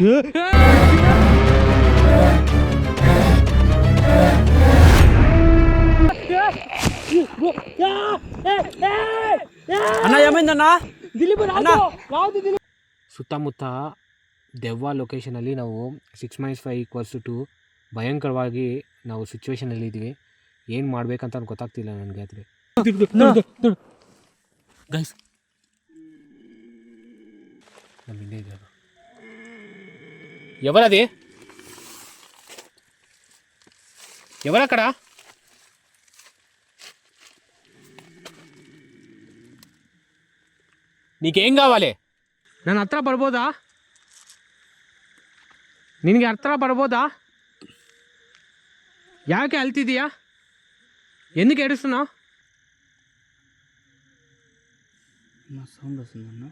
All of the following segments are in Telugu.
అన్న ಏమైందన్నా ಸುತ್ತಮುತ್ತ ದೆವ್ವ ಲೊಕೇಶನಲ್ಲಿ ನಾವು 6-5 = 2 ಭಯಂಕರವಾಗಿ ನಾವು ಸಿಚುವೇಶನಲ್ಲಿ ಇದ್ವಿ. ಏನು ಮಾಡ್ಬೇಕಂತ ಗೊತ್ತಾಗ್ತಿಲ್ಲ ನನಗೆ. ಆದರೆ ಗೈಸ್ ನಮ್ಮ ಹಿಂದೆ ಇದ್ದಾರೆ. ఎవరది? ఎవరక్కడ? నీకేం కావాలి? ನಾನು ಹತ್ರ ಬರ್ಬೋದಾ? ನಿನಗೆ ಹತ್ರ ಬರ್ಬೋದಾ? ಯಾಕೆ ಅಳ್ತಿದೀಯಾ? ఎందుకు ఏడుస్తున్నావు? నా సౌండ్ వస్తుందన్న.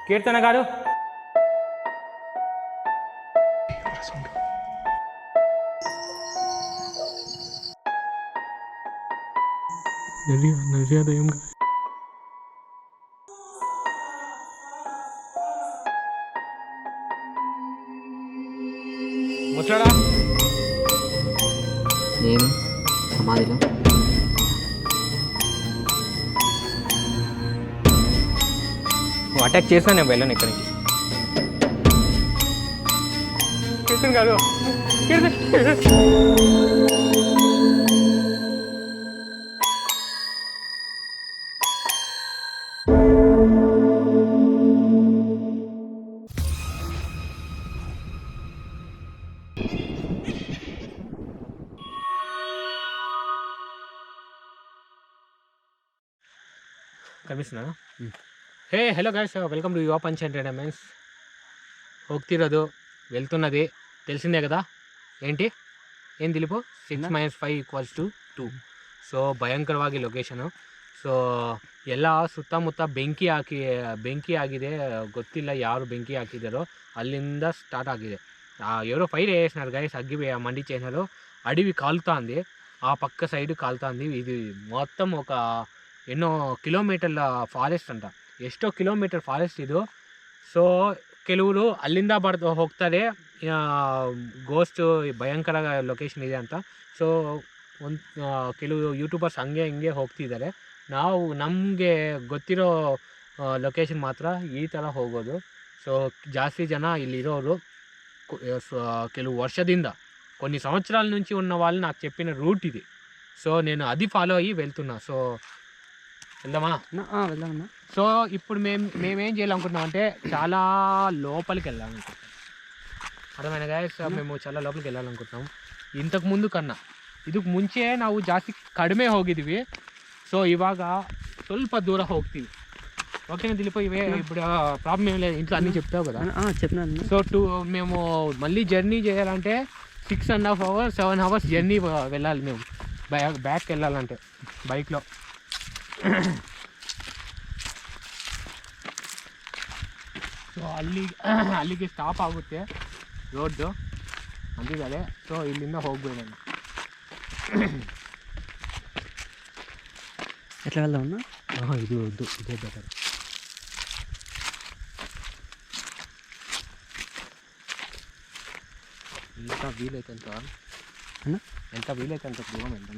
కీర్తన గారు, దయ్యం వచ్చాడా? నేను సమాధిలో అటాక్ చేసినా నేను వెళ్ళను ఇక్కడి నుంచి. కీర్తన్ గారు, ಕಮಿಸ್ನಾ? Hey hello guys, welcome to Yuva punch entertainments. ಹೋಗ್ತಿರೋದು వెళ్తున్నది తెలిసిందే కదా. ఏం దిలీపు? 6-5 = 2. ಸೊ ಭಯಂಕರವಾಗಿ ಲೊಕೇಶನು. ಸೊ ಎಲ್ಲ ಸುತ್ತಮುತ್ತ ಬೆಂಕಿ ಆಗಿದೆ. ಗೊತ್ತಿಲ್ಲ ಯಾರು ಬೆಂಕಿ ಹಾಕಿದ್ದಾರೋ. ಅಲ್ಲಿಂದ స్టార్ట్ ఆಗಿದೆ. ఎవరో ఫైర్ వేసినారు గైస్. అగ్గి మండి చేసినారు. అడవి కాలుతుంది, ఆ పక్క సైడ్ కాలుతుంది. ఇది మొత్తం ఒక ఎన్నో కిలోమీటర్ల ಫಾರೆಸ್ಟ್ ಅಂತ. ಎಷ್ಟೋ ಕಿಲೋಮೀಟರ್ ಫಾರೆಸ್ಟ್ ಇದು. ಸೊ ಕೆಲವರು ಅಲ್ಲಿಂದ ಹೋಗ್ತಾರೆ. ಗೋಸ್ಟ್ ಭಯಂಕರ ಲೊಕೇಶನ್ ಇದೆ ಅಂತ. ಸೊ ಕೆಲವು ಯೂಟ್ಯೂಬರ್ಸ್ ಹಂಗೆ ಹೋಗ್ತಿದ್ದಾರೆ. ನಾವು ನಮಗೆ ಗೊತ್ತಿರೋ ಲೊಕೇಶನ್ ಮಾತ್ರ ಈ ಥರ ಹೋಗೋದು. సో ಜಾಸ್ತಿ ಜನ ఇಲ್ಲಿರೋರು ಕೆಲವು ವರ್ಷದಿಂದ, కొన్ని సంవత్సరాల నుంచి ఉన్న వాళ్ళు నాకు చెప్పిన రూట్ ఇది. సో నేను అది ఫాలో అయ్యి వెళ్తున్నా. సో వెళ్దామా? వెళ్దామన్నా. సో ఇప్పుడు మేమేం చేయాలనుకుంటున్నాం అంటే చాలా లోపలికి వెళ్ళాలనుకుంటున్నాం. ಅರ್ಥమైన ಗೈಸ್, మేము చాలా లోపలికి వెళ్ళాలనుకుంటున్నాం. ಇಂತಕ್ಕೆ ಮುಂದೆ ಕన్నా ಇದಕ್ಕೆ ಮುಂಚೆ ನಾವು ಜಾಸ್ತಿ ಕಡಿಮೆ ಹೋಗಿದ್ವಿ. ಸೊ ಇವಾಗ ಸ್ವಲ್ಪ ದೂರ ಹೋಗ್ತೀವಿ. ఓకేనా దిలీప్? ఇప్పుడు ప్రాబ్లం ఏం లేదు, ఇంట్లో అన్నీ చెప్తావు కదా. చెప్పినాను. సో మేము మళ్ళీ జర్నీ చేయాలంటే 6.5 hours 7 hours జర్నీ వెళ్ళాలి. మేము బ్యాక్ వెళ్ళాలంటే బైక్లో. ಸೊ ಅಲ್ಲಿಗೆ ಸ್ಟಾಪ್ ಆಗುತ್ತೆ ರೋಡ್ಡು, ಅಂದಿದ್ದಾರೆ. ಸೊ ಇಲ್ಲಿಂದ ಹೋಗ್ಬೋದು ನಾನು. ఎట్లా వెళ్దామన్నా? ఇదే బెటర్. ఎంత వీలైతే అంత దూరం వెళ్దాం.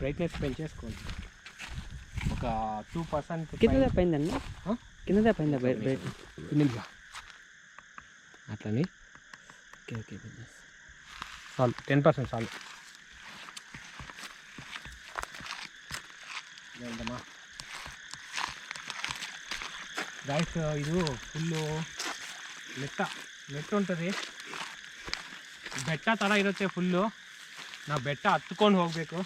బ్రైట్నెస్ పెంచేసుకోండి ఒక 2%. కింద పైందండి, కింద పైందా అట్లని. ఓకే చాలు, 10% చాలు. వెళ్దామా ಗೈಸ್? ಇದು ಫುಲ್ಲು ನೆಟ್ ఉంటుంది, ಬೆಟ್ಟ ಥರ ಇರುತ್ತೆ ಫುಲ್ಲು. ನಾವು ಬೆಟ್ಟ ಹತ್ಕೊಂಡು ಹೋಗಬೇಕು.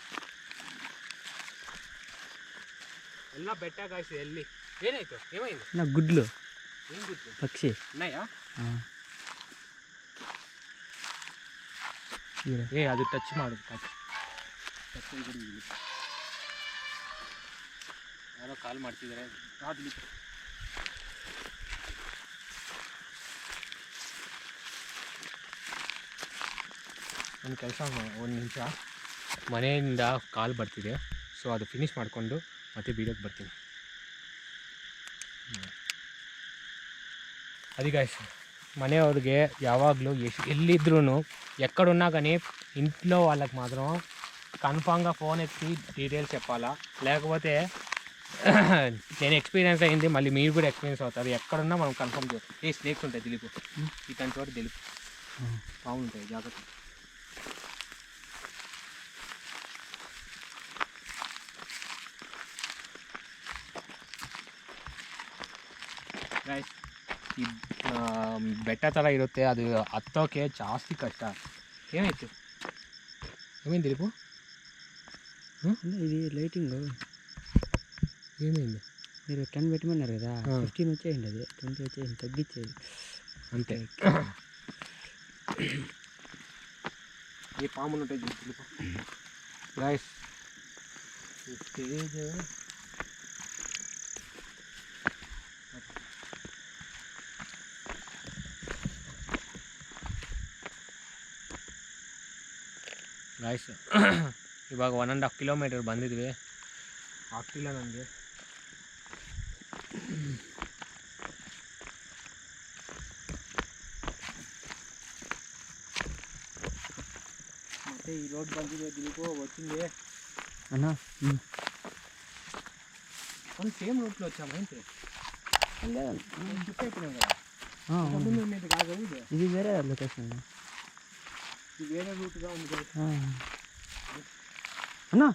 ಎಲ್ಲ ಬೆಟ್ಟ ಗೈಸ್. ಎಲ್ಲಿ ಏನಾಯ್ತು? ಏమైంది? నా గుడ్లు. ఏం గుర్తు? పక్షి ఉన్నాయా? ಅದು ಟಚ್ ಮಾಡು. ಯಾರೋ ಕಾಲ್ ಮಾಡ್ತಿದ್ದಾರೆ. ಒಂದು ಕೆಲಸ ಒಂದು ನಿಮಿಷ ಮನೆಯಿಂದ ಕಾಲ್ ಬರ್ತಿದೆ, ಸೊ ಅದು ಫಿನಿಷ್ ಮಾಡಿಕೊಂಡು ಮತ್ತೆ ಬೀಡೋಕ್ಕೆ ಬರ್ತೀನಿ. అది గైస్ మನೆయವ್ರಿಗೆ యావాగ్లు ఎల్లిద్రూ ఎక్కడున్నా కానీ ఇంట్లో వాళ్ళకి మాత్రం కన్ఫామ్గా ఫోన్ ఎత్తి డీటెయిల్స్ చెప్పాలా, లేకపోతే నేను ఎక్స్పీరియన్స్ అయింది, మళ్ళీ మీరు కూడా ఎక్స్పీరియన్స్ అవుతారు. ఎక్కడున్నా మనం కన్ఫర్మ్ చేస్తాం. ఏ స్నేక్స్ ఉంటాయి దిలీపు, ఇట్లాంటి చోట దిలీపు బాగుంటాయి, జాగ్రత్త. ಗೈಸ್ ಈ ಬೆಟ್ಟ ಥರ ಇರುತ್ತೆ, ಅದು ಹತ್ತೋಕ್ಕೆ ಜಾಸ್ತಿ ಕಷ್ಟ. ಏನಾಯ್ತು, ఏమైంది దిలీపు? ఇది లైటింగ్ ఏమైంది? మీరు 10 పెట్టమన్నారు కదా, 15 వచ్చేయండి, అది 20 వచ్చేయండి, తగ్గించేది అంతే. ఏ పాములు ఉంటాయి దిలీపు. గైస్ స్టేజ్ ಗಾಯ್ಸ್ ಇವಾಗ 1.5 ಕಿಲೋಮೀಟರ್ ಬಂದಿದ್ವಿ. ಆಗ್ತಿಲ್ಲ ನನಗೆ. ಮತ್ತೆ ಈ ರೋಡ್ ಬಂದಿದೆ దిలీపు, వచ్చింది అన్నా. ಒಂದು సేమ్ రూట్లో వచ్చాము ఏంటి? షిఫ్ట్ అయిపోయినాం కదా, కాదు ఇది వేరే లొకేషన్, ఇది వేరే రూట్గా ఉంది కదా అన్నా.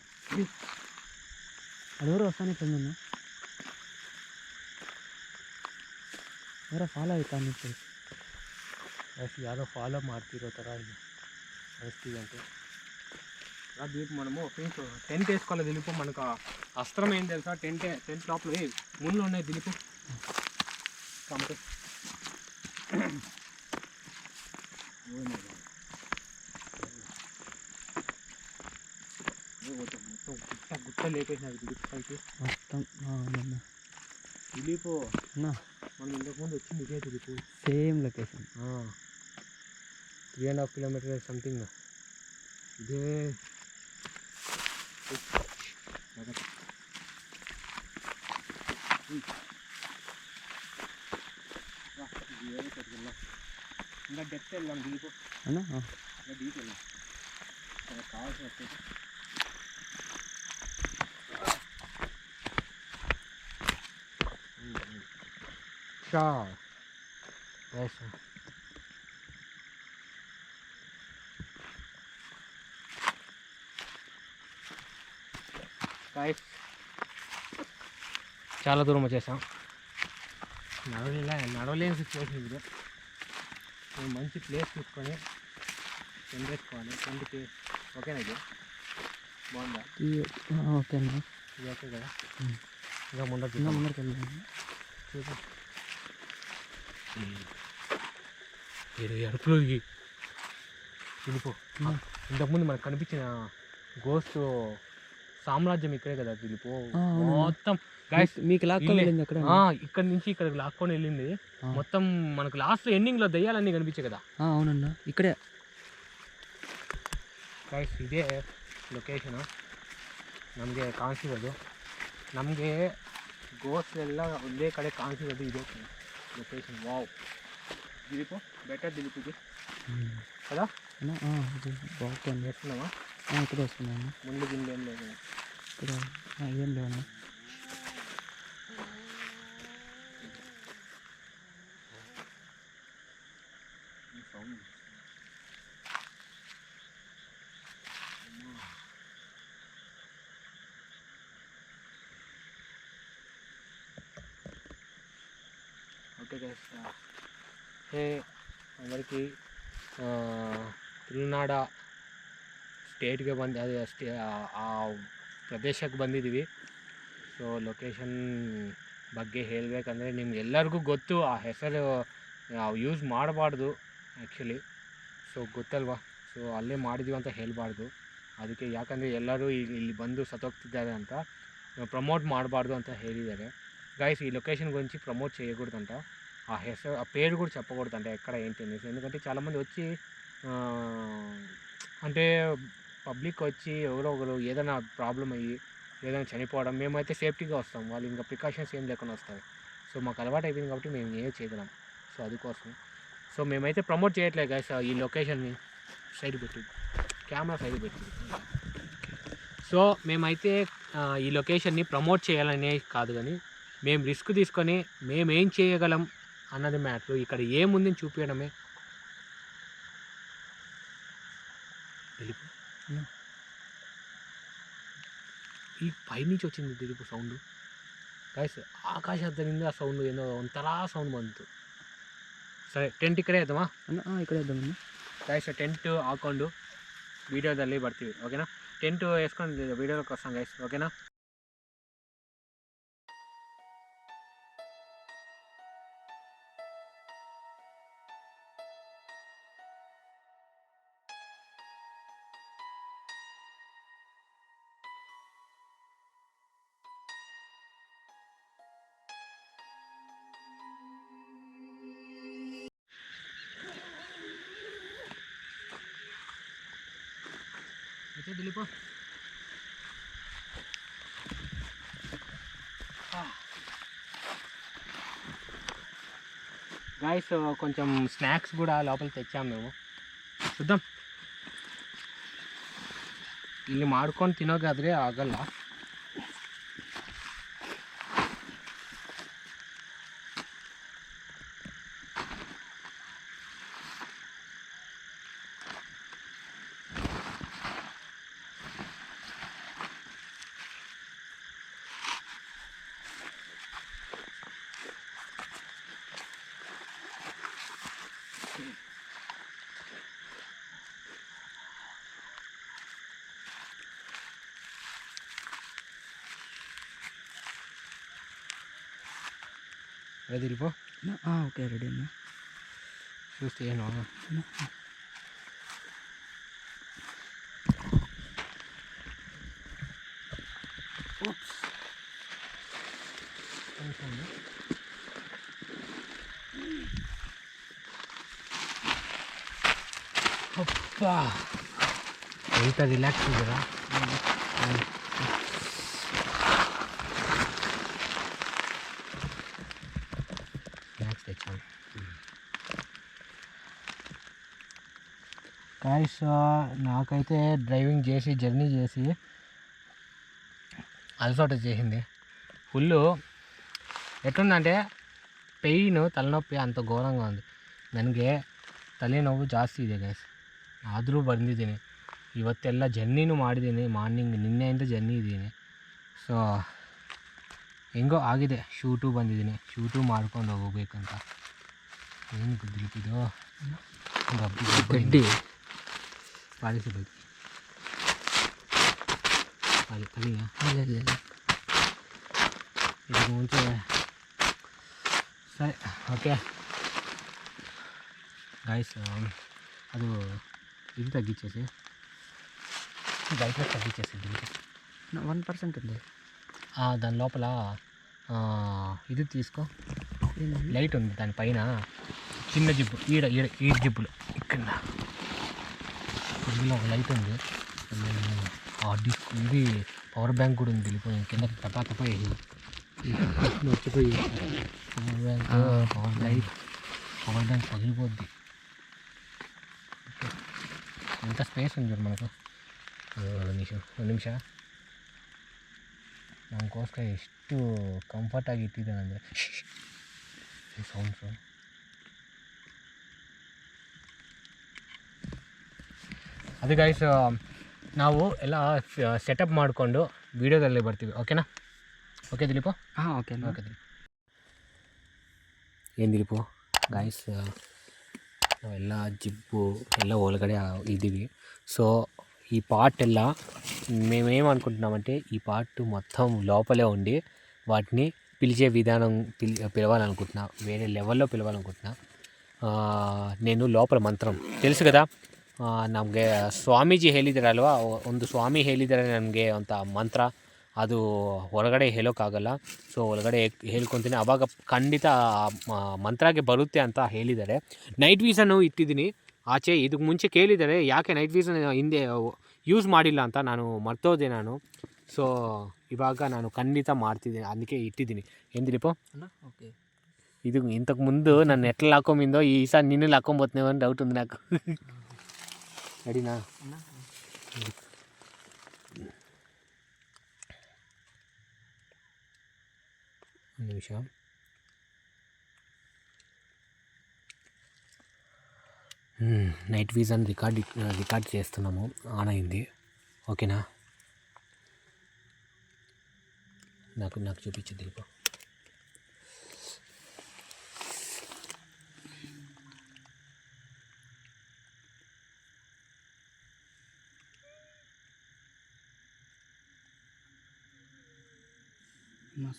అదెవరు వస్తానిట్టుందన్నా, ఎవరో ఫాలో అవుతాను. ಯಾರೋ ಫಾಲೋ ಮಾಡ್ತಿರೋ ಥರ ಇದೆ ಅನಿಸ್ತಿದೆ ಅಂತೆ. దీపు మనము ఫ్రెండ్స్ టెంట్ వేసుకోవాలి దిలీపు. మనకు అస్త్రం ఏం తెలుసా, టెంట్ లోపల ముళ్ళు ఉన్నాయి దిలీపు. కాబట్టి మొత్తం గుట్ట లేపేసినారు దిలీపు పైకి మొత్తం. దిలీపు అన్నా మనం ఇంతకుముందు వచ్చింది ఇదే Dilip, same location. 3.5 kilometer something ఇదే. ఇంకా డెప్త్ వెళ్దాం దిలీపు. అన్నా ఇంకా డీప్ వెళ్దాం, మనకు కావాల్సిన వస్తుంది. చాలా దూరం వచ్చేసాం. నడవలేని సిచ్యువేషన్ ఇది. మేము మంచి ప్లేస్ చూసుకొని టెంట్ వేసుకోవాలి. టెంట్కి ఓకేనా? ఇది బాగుందా? ఓకే అన్న, ఇది ఓకే కదా? ఇంకా ముందరికి వెళ్ళాను. చూద్దాం. అరుపులో వెళ్ళిపో. ఇంతకుముందు మనకు కనిపించిన గోస్ట్ సామ్రాజ్యం ఇక్కడే కదా దిలీపు. మొత్తం మీకు లాక్కొని ఇక్కడ నుంచి ఇక్కడికి లాక్కొని వెళ్ళింది మొత్తం. మనకు లాస్ట్ ఎండింగ్లో దయ్యాలన్నీ కనిపించాయి కదా. అవునన్నా ఇక్కడే ಗೈಸ್ ಇದೇ ಲೊಕೇಶನು. ನಮಗೆ ಕಾಣಿಸಿರೋದು, ನಮಗೆ ಗೋಸ್ಟ್ ಎಲ್ಲ ಒಂದೇ ಕಡೆ ಕಾಣಿಸಿರೋದು ಇದೇ location. Wow Dilip, better Dilip ఇది కదా. బాగుంది. వేసుకున్నావా? ఇక్కడ వేసుకున్నాను. ముందు గిన్నె ఏం లేదు ఇక్కడ, ఏం లేవన్నా. ఓకే గైస్, అందరికీ ತುಳುನಾಡ ಸ್ಟೇಟ್ಗೆ ಬಂದು ಅದು ಆ ಪ್ರದೇಶಕ್ಕೆ ಬಂದಿದ್ದೀವಿ. ಸೊ ಲೊಕೇಶನ್ ಬಗ್ಗೆ ಹೇಳಬೇಕಂದ್ರೆ ನಿಮ್ಗೆಲ್ಲರಿಗೂ ಗೊತ್ತು, ಆ ಹೆಸರು ಯೂಸ್ ಮಾಡಬಾರ್ದು ಆ್ಯಕ್ಚುಲಿ. ಸೊ ಗೊತ್ತಲ್ವಾ, ಸೊ ಅಲ್ಲೇ ಮಾಡಿದ್ದೀವಿ ಅಂತ ಹೇಳಬಾರ್ದು. ಅದಕ್ಕೆ ಯಾಕಂದರೆ ಎಲ್ಲರೂ ಇಲ್ಲಿ ಬಂದು సతోక్తిದ್ದಾರೆ ಅಂತ ప్రమోట్ ಮಾಡಬಾರ್ದು ಅಂತ ಹೇಳಿದ್ದಾರೆ. గైస్ ఈ లొకేషన్ గురించి ప్రమోట్ చేయకూడదంట, ఆ పేరు కూడా చెప్పకూడదంట ఎక్కడ ఏంటి అనేసి. ఎందుకంటే చాలామంది వచ్చి అంటే పబ్లిక్ వచ్చి ఎవరో ఒకరు ఏదైనా ప్రాబ్లం అయ్యి ఏదైనా చనిపోవడం, మేమైతే సేఫ్టీగా వస్తాం, వాళ్ళు ఇంకా ప్రికాషన్స్ ఏం లేకుండా వస్తారు. సో మాకు అలవాటు అయిపోయింది కాబట్టి మేము ఏం చేయగలం. సో అందుకోసం సో మేమైతే ప్రమోట్ చేయట్లేదు గైస్. ఈ లొకేషన్ని సైడ్ పెట్టి కెమెరా సైడ్ పెట్టి. సో మేమైతే ఈ లొకేషన్ని ప్రమోట్ చేయాలనే కాదు, కానీ మేము రిస్క్ తీసుకొని మేమేం చేయగలం అన్నది మ్యాటర్. ఇక్కడ ఏముందని చూపించడమే. ఈ పైనుంచి వచ్చింది దిలీపు సౌండ్ గైస్. ఆకాశం ఆ సౌండ్ ఏదో అంతలా సౌండ్ బంతు. సరే ಟೆಂಟ್ ಇಕ್ಕಡೆ ಇದ್ದಮ್ಮ ಇಕ್ಕಡೆ ಇದ್ದಮ್ಮ ಗೈಸ್. ಟೆಂಟ್ ಹಾಕೊಂಡು ವೀಡಿಯೋದಲ್ಲಿ ಬರ್ತೀವಿ, ಓಕೆನಾ? ಟೆಂಟ್ వేసుకొని వీడియోలోకి వస్తాం గైస్, ఓకేనా? అయితే దిలీపు గైస్, కొంచెం స్నాక్స్ కూడా లోపల తెచ్చాము మేము. చూద్దాం. ಇಲ್ಲಿ ಮಾಡ್ಕೊಂಡು ತಿನ್ನೋಗಾದರೆ ಆಗಲ್ಲ. రెడీ దిలీపు? ఓకే రెడీ అన్న. చూస్తే ಏನು ಅಪ್ಪ ఎంత రిలాక్స్ కదా. స్నాక్స్ తెచ్చాను గాయ్స్. నాకైతే డ్రైవింగ్ చేసి జర్నీ చేసి అలసట చేసింది ఫుల్. ಎಟ್ಟುಂದಂటే ಪೇಯ್ನ್ ತಲೆನೋವು ಅಂತ ಘೋರಂಗ ఉంది. ನನಗೆ ತಲೆನೋವು ಜಾಸ್ತಿ ಇದೆ ಗೈಸ್. ಆದರೂ ಬಂದಿದ್ದೀನಿ. ಇವತ್ತೆಲ್ಲ ಜರ್ನಿನೂ ಮಾಡಿದ್ದೀನಿ. ಮಾರ್ನಿಂಗ್ ನಿನ್ನೆಯಿಂದ ಜರ್ನಿ ಇದ್ದೀನಿ. ಸೊ ಹೆಂಗೋ ಆಗಿದೆ. ಶೂಟು ಬಂದಿದ್ದೀನಿ. ಶೂಟು ಮಾಡ್ಕೊಂಡು ಹೋಗ್ಬೇಕಂತ. ಏನು ಗುದ್ದಿದ್ದು ಗಡ್ಡಿ ಪಾಲಿಸಬೇಕು. అది తగిలిగా ఇది ಮುಂಚೆ సరే ఓకే గాయస్. అది ఇది తగ్గించేసి బయట తగ్గించేసింది 1% ఉంది దాని లోపల. ఇది తీసుకో, లైట్ ఉంది దానిపైన, చిన్న జిప్పు ఈడ ఈడ ఈ జిప్పులు ఇక్కడ ఇందులో ఒక లైట్ ఉంది. ఇది పవర్ బ్యాంక్ కూడా ఉంది. వెళ్ళిపోయి కిందకి తపాతపోయి వచ్చిపోయి పవర్ బ్యాంక్ పగిలిపోద్ది. ఎంత స్పేస్ ఉంది మనకు. ಒಂದು ನಿಮಿಷ ನಮಗೋಸ್ಕರ ಎಷ್ಟು ಕಂಫರ್ಟಾಗಿ ಇಟ್ಟಿದ್ದಾನೆ ಅಂದರೆ ಸೌಂಡ್ಸು. ಅದು ಗೈಸ್, ನಾವು ಎಲ್ಲ ಸೆಟಪ್ ಮಾಡಿಕೊಂಡು ವೀಡಿಯೋದಲ್ಲಿ ಬರ್ತೀವಿ, ಓಕೆನಾ? Okay Dilip? Okay okay Dilip. ಏನು ದಿಲೀಪು ಗೈಸ್, ನಾವೆಲ್ಲ ಜಿಪ್ಪು ಎಲ್ಲ ಒಳಗಡೆ ಇದ್ದೀವಿ. సో ఈ పార్ట్ ఎలా మేమేమనుకుంటున్నామంటే ఈ పార్ట్ మొత్తం లోపలే ఉండి వాటిని పిలిచే విధానం పిలవాలనుకుంటున్నా, వేరే లెవెల్లో పిలవాలనుకుంటున్నా. నేను లోపల ಮಂತ್ರಂ తెలుసు కదా, ನಮಗೆ ಸ್ವಾಮೀಜಿ ಹೇಳಿದಾರಲ್ವ, ಒಂದು ಸ್ವಾಮಿ ಹೇಳಿದ್ದಾರೆ ನನಗೆ ಅಂತ ಮಂತ್ರ. ಅದು ಹೊರಗಡೆ ಹೇಳೋಕ್ಕಾಗಲ್ಲ. ಸೊ ಒಳಗಡೆ ಹೇಳ್ಕೊತೀನಿ, ಆವಾಗ ಖಂಡಿತ ಮಂತ್ರಕ್ಕೆ ಬರುತ್ತೆ ಅಂತ ಹೇಳಿದ್ದಾರೆ. ನೈಟ್ ವಿಷನ್ನು ಇಟ್ಟಿದ್ದೀನಿ. ಆಚೆ ಇದಕ್ಕೆ ಮುಂಚೆ ಕೇಳಿದ್ದಾರೆ ಯಾಕೆ ನೈಟ್ ವಿಷನ್ ಹಿಂದೆ ಯೂಸ್ ಮಾಡಿಲ್ಲ ಅಂತ. ನಾನು ಮರ್ತೋದೆ ನಾನು. ಸೊ ಇವಾಗ ನಾನು ಖಂಡಿತ ಮಾಡ್ತಿದ್ದೀನಿ, ಅದಕ್ಕೆ ಇಟ್ಟಿದ್ದೀನಿ. ಏನು ದಿಲೀಪ? ಓಕೆ. ಇದು ಇಂತಕ್ಕೆ ಮುಂದೆ ನಾನು ನೆಟ್ಲಲ್ಲಿ ಹಾಕೊಂಬಿಂದೋ ಈ ಸಹ ನಿನ್ನಲ್ಲಿ ಹಾಕೊಂಬತ್ನೇವ ಅಂತ ಡೌಟ್ ఉంది నాకు. ರೆಡಿನಾ? ಒಂದು నిమిష. నైట్ విజన్ రికార్డ్ చేస్తున్నాము. ఆన్ అయింది. ఓకేనా? నాకు చూపించు దీప.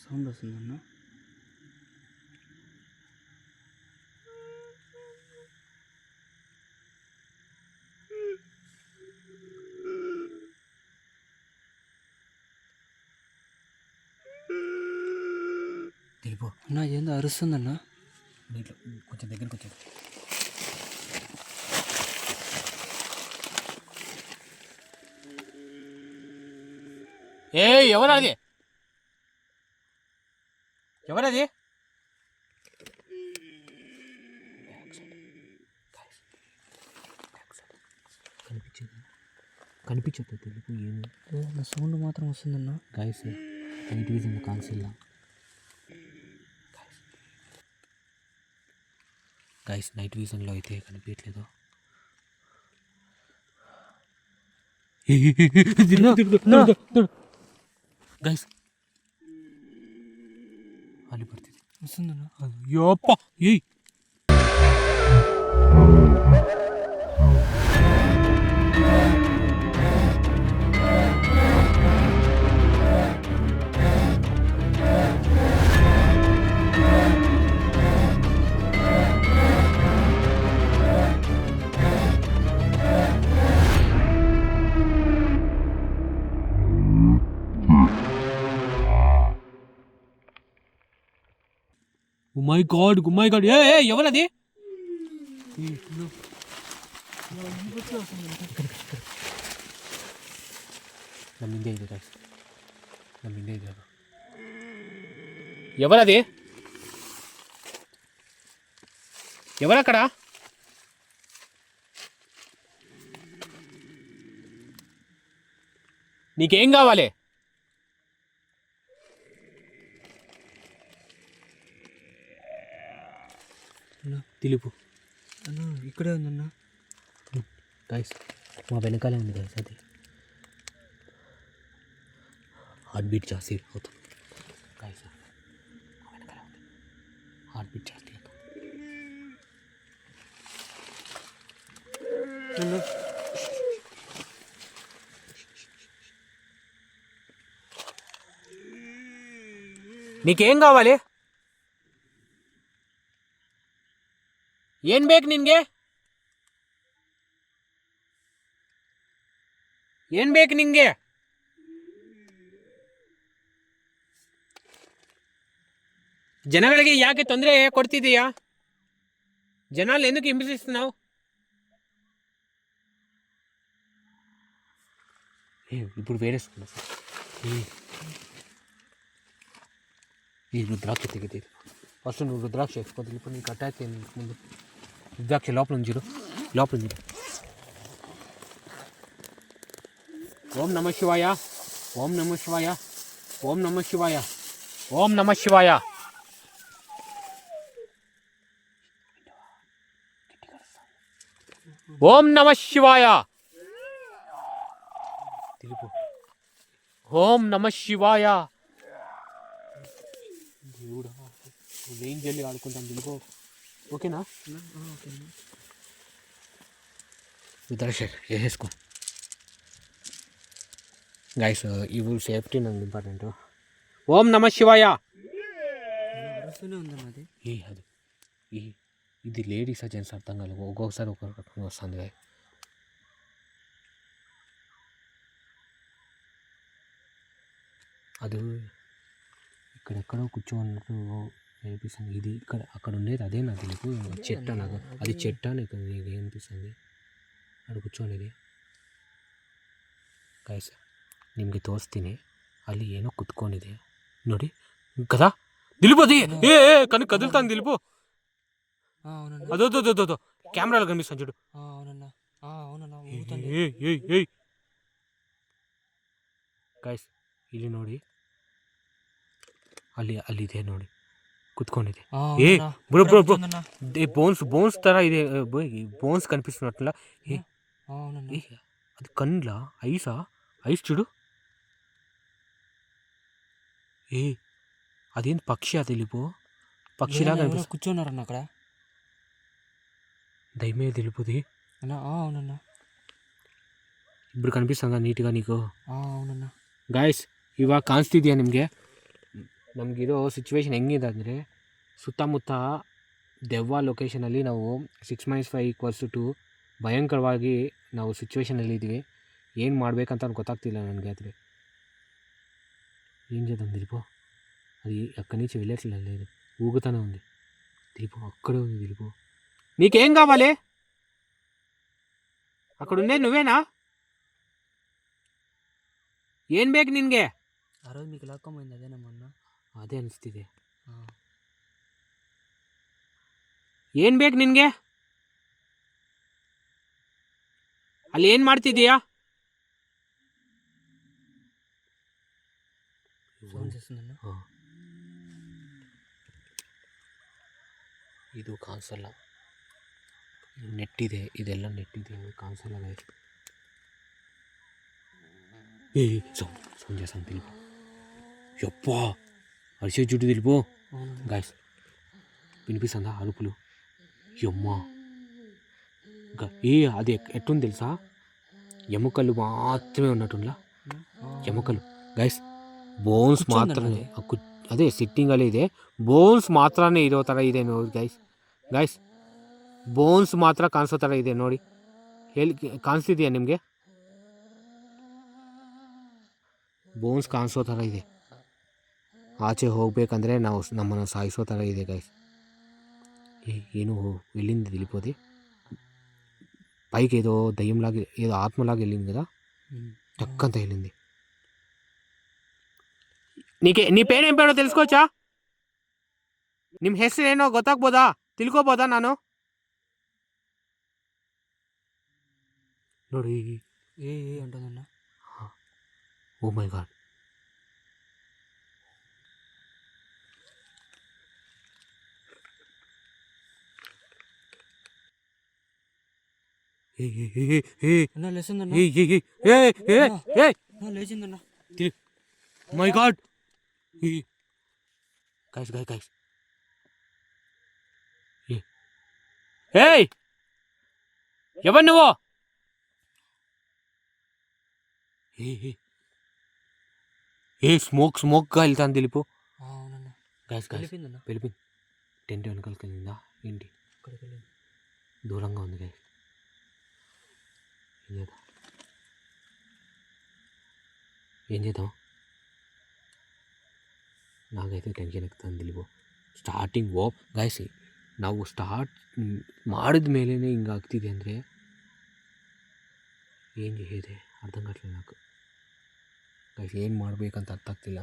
సౌండ్ వస్తుందన్న. దీప అన్న ఏందో అరుస్తుందన్న. నీట్లో కొంచెం దగ్గరికి వచ్చాడు. ఏ ఎవరది? ఎవరది? కనిపించదు తెలుపు. ఏమో సౌండ్ మాత్రం వస్తుందన్న. Guys night vision cancel. Guys night విజన్లో అయితే కనిపించట్లేదు. గైస్ ಅಲ್ಲಿ ಬರ್ತಿದೆ. వస్తుందన్న. ಅಯ್ಯೋಪ್ಪ. ಏಯ್ మై గాడ్ ఏ ఎవరది? నమ్మిందే ఇది గాయ్స్, నమ్మిందే ఇది. ఎవరది? ఎవరక్కడ? నీకేం కావాలి? తెలుపు. అన్న ఇక్కడే ఉందన్న. గైస్ మా వెనకాలే ఉంది గైస్. అది హార్ట్ బీట్ జాస్తి అవుతుంది గైస్. మా వెనకాలే ఉంది, హార్ట్ బీట్ జాస్తి అవుతుంది. నీకేం కావాలి? ಏನು ಬೇಕು ನಿನಗೆ? ಏನು ಬೇಕು ನಿನಗೆ? ಜನಗಳಿಗೆ ಯಾಕೆ ತೊಂದರೆ ಕೊಡ್ತಿದೀಯಾ? జనాలు ఎందుకు హింసిస్తున్నావు? ఇప్పుడు వేరేసుకున్నా సార్. ఈ రుద్రాక్ష తెగితే ఫస్ట్ నువ్వు రుద్రాక్ష వేసుకోవద్దు. ఇప్పుడు నీకు అటాక్ అయింది ముందు. రుద్రాక్ష లోపల నుంచి లోపల నుంచి. ఓం నమ శివాయ, ఓం నమ శివాయ, ఓం నమ శివాయ, ఓం నమ శివాయ. ఓం నమ శివాయ. తెలుపు. ఓం నమ శివాయ. దేవుడా నేను జల్లి ఆడుకుంటాను తెలుపు. ఓకేనా? రుద్రాక్ష వేసేసుకో గైస్. ఇవి సేఫ్టీ నాకు ఇంపార్టెంట్. ఓం నమ శివాయ. అది అది ఇది లేడీస్ జెంట్స్ అర్థం కాలేదు. ఒక్కొక్కసారి ఒక్కొక్క రకంగా వస్తుంది గాయ. అది ఇక్కడెక్కడో కూర్చోన్నట్టు అనిపిస్తుంది. ఇది ఇక్కడ అక్కడ ఉండేది అదే నాకు దిలీపు, చెట్టు నాకు అది చెట్టు అని ఇది అనిపిస్తుంది. ಅದು ಕೂತ್ಕೊಂಡಿದೆ ಗೈಸ್, ನಿಮಗೆ ತೋರಿಸ್ತೀನಿ. ಅಲ್ಲಿ ಏನೋ ಕುತ್ಕೊಂಡಿದೆ ನೋಡಿ కదా దిలీపు. అది ఏ కను కదులుతాను దిలీపు. అదో కెమెరాలో కనిపిస్తాను చూడు. ಗೈಸ್ ಇಲ್ಲಿ ನೋಡಿ, ಅಲ್ಲಿ ಇದೆ ನೋಡಿ ಕುತ್ಕೊಂಡಿದೆ. ఏ బ్రో బ్రో బ్రో బోన్స్ ತರ ಇದೆ, బోన్స్ కనిపిస్తున్నట్ల. అది కండ్ల ఐస్ చూడు. అదేంటి పక్షి అది దిలీపు, పక్షిలా కనిపిస్తుంది. కూర్చున్నారన్న అక్కడ, దయమే దిలీపుది. అవునన్నా ఇప్పుడు ಕನಿಪಿಸ್ತಂಗ ನೀಟ್గా నీకు? అవునన్నా. ಗಾಯ್ಸ್ ಇವಾಗ ಕಾಣಿಸ್ತಿದ್ಯಾ ನಿಮಗೆ? ನಮಗಿರೋ ಸಿಚುವೇಶನ್ ಹೆಂಗಿದೆ ಅಂದರೆ, ಸುತ್ತಮುತ್ತ ದೆವ್ವ ಲೊಕೇಶನಲ್ಲಿ ನಾವು 6-5 = 2 ಭಯಂಕರವಾಗಿ ನಾವು ಸಿಚುವೇಶನಲ್ಲಿ ಇದ್ದೀವಿ. ಏನು ಮಾಡಬೇಕಂತ ಗೊತ್ತಾಗ್ತಿಲ್ಲ ನನಗೆ. ಆದರೆ ఏం చేద్దాం దిలీపు? అది అక్కడి నుంచి వెళ్ళట్లేదు, లేదు ఊగుతానే ఉంది దిలీపు. అక్కడే ఉంది దిలీపు. నీకేం కావాలి? అక్కడ ఉండేది నువ్వేనా? ఏం ಬೇಕು ನಿನಗೆ? ಆ రోజు మీకు లాక్ಕೊಂಬಂది అదే నమ్మన్న. ಅದೇ ಅನಿಸ್ತಿದೆ. ಏನು ಬೇಕು ನಿನಗೆ? ಅಲ್ಲಿ ಏನು ಮಾಡ್ತಿದ್ದೀಯಾ? ಇದು ಕಾಣಿಸಲ್ಲ, ನೆಟ್ಟಿದೆ, ಇದೆಲ್ಲ ನೆಟ್ಟಿದೆ, ಕಾಣಿಸಲ್ಲ ಗೈಸ್. సంజయ్ దిలీపు, ఎప్పా అరిసే చుట్టూ దిలీపు. గైస్ వినిపిస్తుందా అరుపులు? ఎమ్మా అది ఎట్టుంది తెలుసా? ఎముకలు మాత్రమే ఉన్నట్టులా, ఎముకలు గైస్. ಬೋನ್ಸ್ ಮಾತ್ರನೇ, ಅದೇ ಸಿಟ್ಟಿಂಗಲ್ಲಿ ಇದೆ. ಬೋನ್ಸ್ ಮಾತ್ರನೇ ಇರೋ ಥರ ಇದೆ ನೋಡಿ ಗೈಸ್. ಬೋನ್ಸ್ ಮಾತ್ರ ಕಾಣಿಸೋ ಥರ ಇದೆ ನೋಡಿ. ಹೇಳಿ ಕಾಣಿಸ್ತಿದೆಯಾ ನಿಮಗೆ? ಬೋನ್ಸ್ ಕಾಣಿಸೋ ಥರ ಇದೆ. ಆಚೆ ಹೋಗ್ಬೇಕಂದ್ರೆ ನಾವು ನಮ್ಮನ್ನು ಸಾಯಿಸೋ ಥರ ಇದೆ ಗೈಸ್. ಏನು వెళ్ళింది దిలీపోది పైకి, ఏదో దయ్యంలాగా, ఏదో ఆత్మలాగా వెళ్ళింది కదా, టక్కంత వెళ్ళింది. నీ పేరేం పేరో తెలుసుకోవచ్చా? ನಿಮ್ಮ ಹೆಸರೇನೋ ಗೊತ್ತಾಗ್ಬೋದಾ? ತಿಳ್ಕೊಬೋದಾ ನಾನು? ನೋಡಿ అంటుందన్న. Oh my god. లేచిందన్న. My god. guys ఏయ్ ఎవరు నువ్వు? స్మోక్గా వెళ్తాను దిలీపు. గైస్ వెళ్ళిపోయింది. టెంట్ వెనకాలకి వెళ్ళిందా ఏంటి? దూరంగా ఉంది గైస్. ఏం చేద్దాం? ನಾಗೈತೆ ಟೆನ್ಷನ್ ಆಗ್ತಾನೆ ದಿಲೀಪು. ಸ್ಟಾರ್ಟಿಂಗ್ ಗೈಸ್ ನಾವು ಸ್ಟಾರ್ಟ್ ಮಾಡಿದ ಮೇಲೇ ಹಿಂಗೆ ಆಗ್ತಿದೆ ಅಂದರೆ ಏನು చేసేది అర్థం కావట్లేదు నాకు గైస్. ಏನು ಮಾಡಬೇಕಂತ అర్థ ಆಗ್ತಿಲ್ಲ.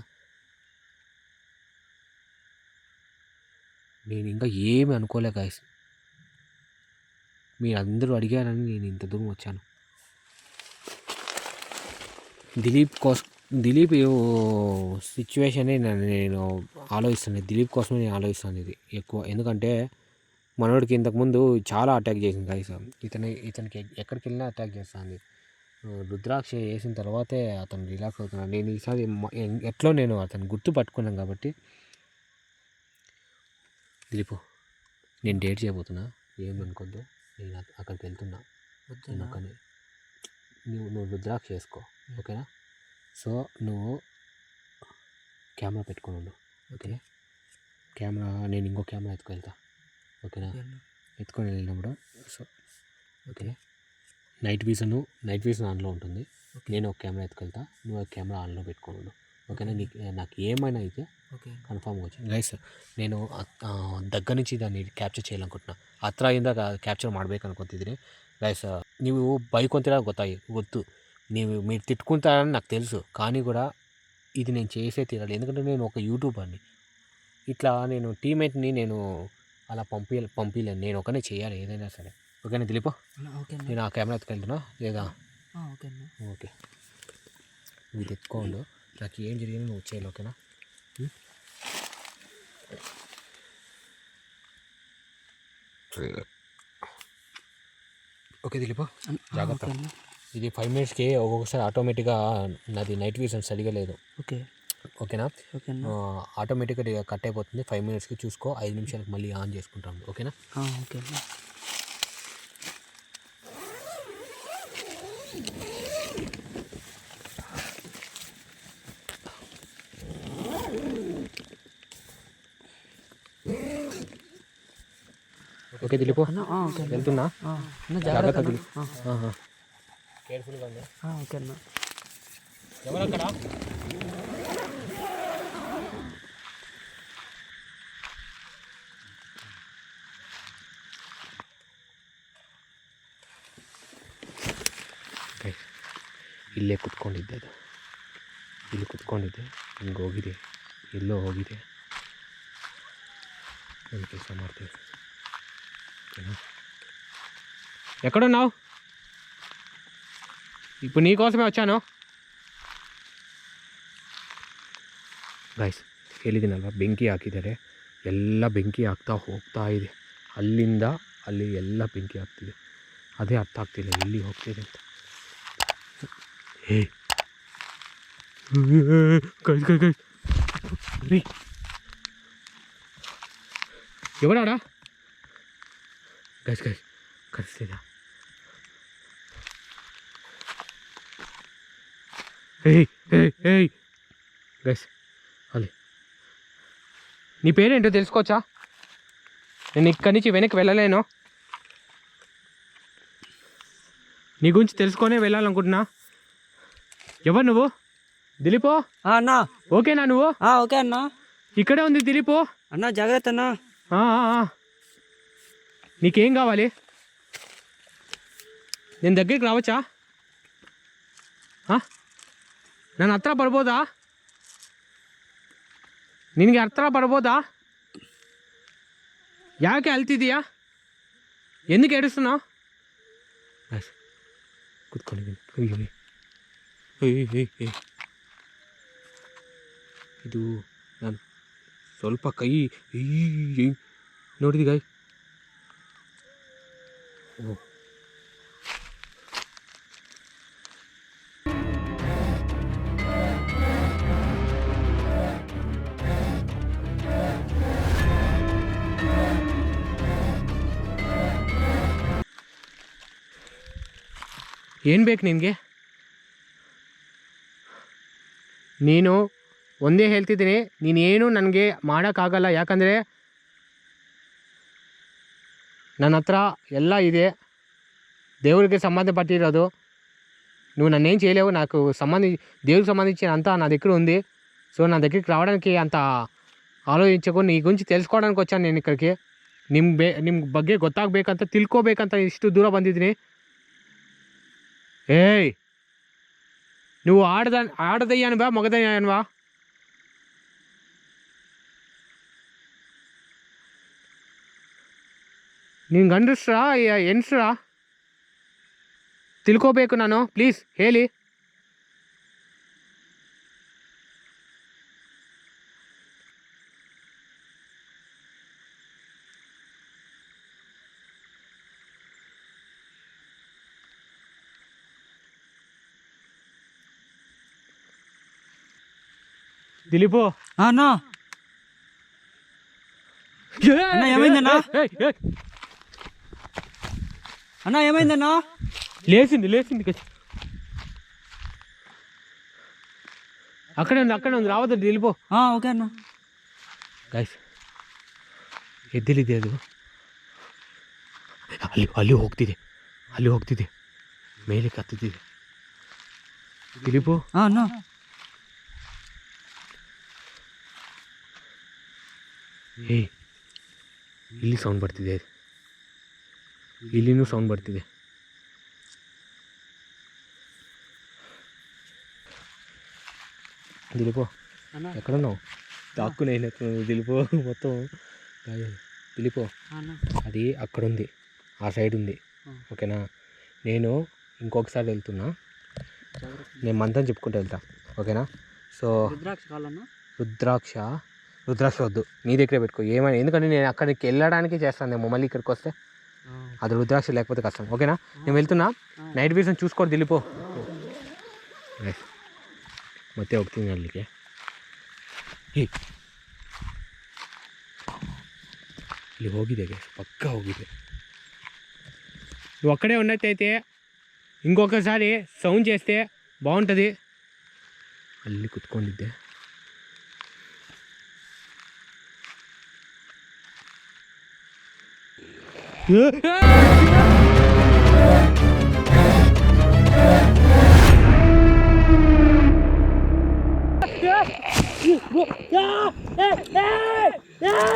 నేను ఇంకా ఏమి అనుకోలే గైస్. మీరు అందరూ అడిగారని నేను ఇంత దూరం వచ్చాను. దిలీప్ సిచ్యువేషనే నేను ఆలోచిస్తాను. దిలీప్ కోసమే నేను ఆలోచిస్తాను ఇది ఎక్కువ. ఎందుకంటే మనోడికి ఇంతకుముందు చాలా అటాక్ చేసింది గైస్. ఇతనికి ఎక్కడికి వెళ్ళినా అటాక్ చేస్తుంది. రుద్రాక్ష వేసిన తర్వాతే అతను రిలాక్స్ అవుతున్నాడు. నేను ఈసారి ఎట్లో నేను అతను గుర్తు పట్టుకున్నాను కాబట్టి. దిలీపు నేను డేట్ చేయబోతున్నా, ఏమనుకోద్దు. నేను అక్కడికి వెళ్తున్నా. కానీ నువ్వు రుద్రాక్ష వేసుకో, ఓకేనా? సో నువ్వు కెమెరా పెట్టుకొని ఉండు, ఓకేనా? కెమెరా నేను ఇంకో కెమెరా ఎత్తుకెళ్తా, ఓకేనా? ఎత్తుకొని వెళ్ళినప్పుడు సో ఓకేనా? నైట్ విజన్ ఆన్లో ఉంటుంది. నేను ఒక కెమెరా ఎత్తుకెళ్తా, నువ్వు ఒక కెమెరా ఆన్లో పెట్టుకొని ఉండు, ఓకేనా? నాకు ఏమైనా అయితే ಓಕೆ ಕನ್ಫರ್ಮ್ వచ్చి ಗೈಸ್ నేను దగ్గర నుంచి దాన్ని ಕ್ಯಾಪ್ಚರ್ చేయాలనుకుంటున్నా ಹತ್ರದಿಂದ ಕ್ಯಾಪ್ಚರ್ ಮಾಡ್ಬೇಕು ಅನ್ಕೊತಿದ್ದೀನಿ ಗೈಸ್ ನೀವು బైకొంతిరా ಗೊತ್ತು మీరు తిట్టుకుంటారని నాకు తెలుసు కానీ కూడా ఇది నేను చేసే తీరాలి ఎందుకంటే నేను ఒక యూట్యూబర్ని ఇట్లా నేను టీమేట్ని నేను అలా పంపించలేను నేను ఒకనే చేయాలి ఏదైనా సరే ఓకేనా దిలీప్ ఓకే నేను ఆ కెమెరా ఎత్తుకెళ్తున్నా లేదా ఓకే అన్న ఓకే మీరు ఎత్తుకోండు నాకు ఏం జరిగింది నువ్వు చేయాలి ఓకేనా ఓకే దిలీప్ జాగ్రత్త ఇది 5 minutesకి ఒక్కొక్కసారి ఆటోమేటిక్గా నాది నైట్ విజన్ సరిగా లేదు ఓకే ఓకేనా ఓకే ఆటోమేటిక్గా కట్ అయిపోతుంది 5 minutesకి చూసుకో 5 నిమిషాలకు మళ్ళీ ఆన్ చేసుకుంటాను ఓకేనా ఓకే ఓకే దిలీప్ ఓకే వెళ్తున్నా జాగ్రత్త కేర్ఫుల్గా ఉంది ఓకే అన్న ఎవరక్కడ ಇಲ್ಲೇ ಕುತ್ಕೊಂಡಿದ್ದೆ ಅದು ಇಲ್ಲಿ ಕುತ್ಕೊಂಡಿದ್ದೆ ಹಿಂಗೆ ಹೋಗಿದೆ ಎಲ್ಲೋ ಹೋಗಿದೆ నేను ಕೆಲಸ ಮಾಡ್ತೀವಿ ఓకేనా ఎక్కడున్నావు ఇప్పుడు నీకోసమే వచ్చాను ಗೈಸ್ ಹೇಳಿದ್ದೀನಲ್ವ ಬೆಂಕಿ ಹಾಕಿದ್ದಾರೆ ಎಲ್ಲ ಬೆಂಕಿ ಆಗ್ತಾ ಹೋಗ್ತಾ ಇದೆ ಅಲ್ಲಿಂದ ಅಲ್ಲಿ ಎಲ್ಲ ಬೆಂಕಿ ಆಗ್ತಿದೆ ಅದೇ ಅರ್ಥ ಆಗ್ತಿಲ್ಲ ಎಲ್ಲಿ ಹೋಗ್ತಿದೆ ಅಂತ ఎవరాడా గైస్ కరిస్తేదా గైస్ అది నీ పేరేంటో తెలుసుకోవచ్చా నేను ఇక్కడి నుంచి వెనక్కి వెళ్ళలేను నీ గురించి తెలుసుకొనే వెళ్ళాలనుకుంటున్నా ఎవరు నువ్వు దిలీపో అన్నా ఓకేనా నువ్వు ఓకే అన్న ఇక్కడే ఉంది దిలీపో అన్న జాగ్రత్త అన్న నీకేం కావాలి నేను దగ్గరికి రావచ్చా ನನ್ನ ಹತ್ರ ಬರ್ಬೋದಾ ನಿನಗೆ ಹತ್ರ ಬರ್ಬೋದಾ ಯಾಕೆ ಅಳ್ತಿದೀಯಾ ఎందుకు ఏడుస్తున్నావు ಕೂತ್ಕೊಂಡಿದ್ದೀನಿ ಇದು ನಾನು ಸ್ವಲ್ಪ ಕೈ ನೋಡಿದಿ ಗಾಯ್ ಓ ಏನು ಬೇಕು ನಿನಗೆ ನೀನು ಒಂದೇ ಹೇಳ್ತಿದ್ದೀನಿ ನೀನೇನು ನನಗೆ ಮಾಡೋಕ್ಕಾಗಲ್ಲ ಯಾಕಂದರೆ ನನ್ನ హత్ర ಎಲ್ಲ ಇದೆ దేవుడికి సంబంధపట్టిరోదు నువ్వు నన్నేం చేయలేవు నాకు దేవుడికి సంబంధించిన అంతా నా దగ్గర ఉంది సో నా దగ్గరికి రావడానికి అంత ఆలోచించకు నీ గురించి తెలుసుకోవడానికి వచ్చాను నేను ఇక్కడికి ನಿಮ್ಮ ಬಗ್ಗೆ ಗೊತ್ತಾಗಬೇಕಂತ ತಿಳ್ಕೋಬೇಕಂತ ಇಷ್ಟು ದೂರ ಬಂದಿದ್ದೀನಿ ಏಯ್ నువ్వు ఆడదయ్యానువా మగదయ్యానువా ನೀನು ಗಂಡಸ್ರಾ ಹೆಣ್ಸ್ರಾ ತಿಳ್ಕೋಬೇಕು ನಾನು ಪ್ಲೀಸ್ ಹೇಳಿ దిలీపు అన్నా అన్నా ఏమైందన్నా అన్నా ఏమైందన్నా లేచింది అక్కడే ఉంది రావద్దు దిలీపు ఓకే అన్న ಗೈಸ್ ಎದ್ದಿಲಿದೆ ಅದು ಅಲ್ಲಿ ಹೋಗ್ತಿದೆ ಮೇಲೆ ಕತ್ತುತ್ತಿದೆ ದಿಲೀಪು ಅಣ್ಣ ಏಯ್ ಇಲ್ಲಿ ಸೌಂಡ್ ಬರ್ತಿದೆ, ಇಲ್ಲಿನೂ ಸೌಂಡ್ ಬರ್ತಿದೆ. దిలిపో ఎక్కడున్నావు? దాక్కునే దిలిపో మొత్తం దిలిపో. అది అక్కడుంది, ఆ సైడ్ ఉంది. ఓకేనా? నేను ఇంకొకసారి వెళ్తున్నా, నేను మంత్రం చెప్పుకుంటూ వెళ్తా. ఓకేనా? సో రుద్రాక్ష వద్దు, నీ దగ్గరే పెట్టుకో. ఏమైనా, ఎందుకంటే నేను అక్కడికి వెళ్ళడానికి చేస్తాను ఏమో, మళ్ళీ ఇక్కడికి వస్తే అది రుద్రాక్ష లేకపోతే కష్టం. ఓకేనా? నేను వెళ్తున్నా, నైట్ విజన్ చూసుకోండి. దిలిపో ಮತ್ತೆ ಹೋಗ್ತೀನಿ ಅಲ್ಲಿಗೆ. ಇಲ್ಲಿ ಹೋಗಿದೆ, ಪಕ್ಕ ಹೋಗಿದೆ. నువ్వు అక్కడే ఉన్నట్టయితే ఇంకొకసారి సౌండ్ చేస్తే బాగుంటుంది. ಅಲ್ಲಿ ಕುತ್ಕೊಂಡಿದ್ದೆ.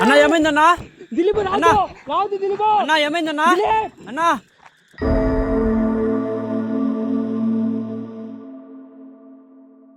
అన్న ఏమైందన్నా? దిలీప్ రాదు, దిలీప్ అన్న ఏమైందన్నా? అన్న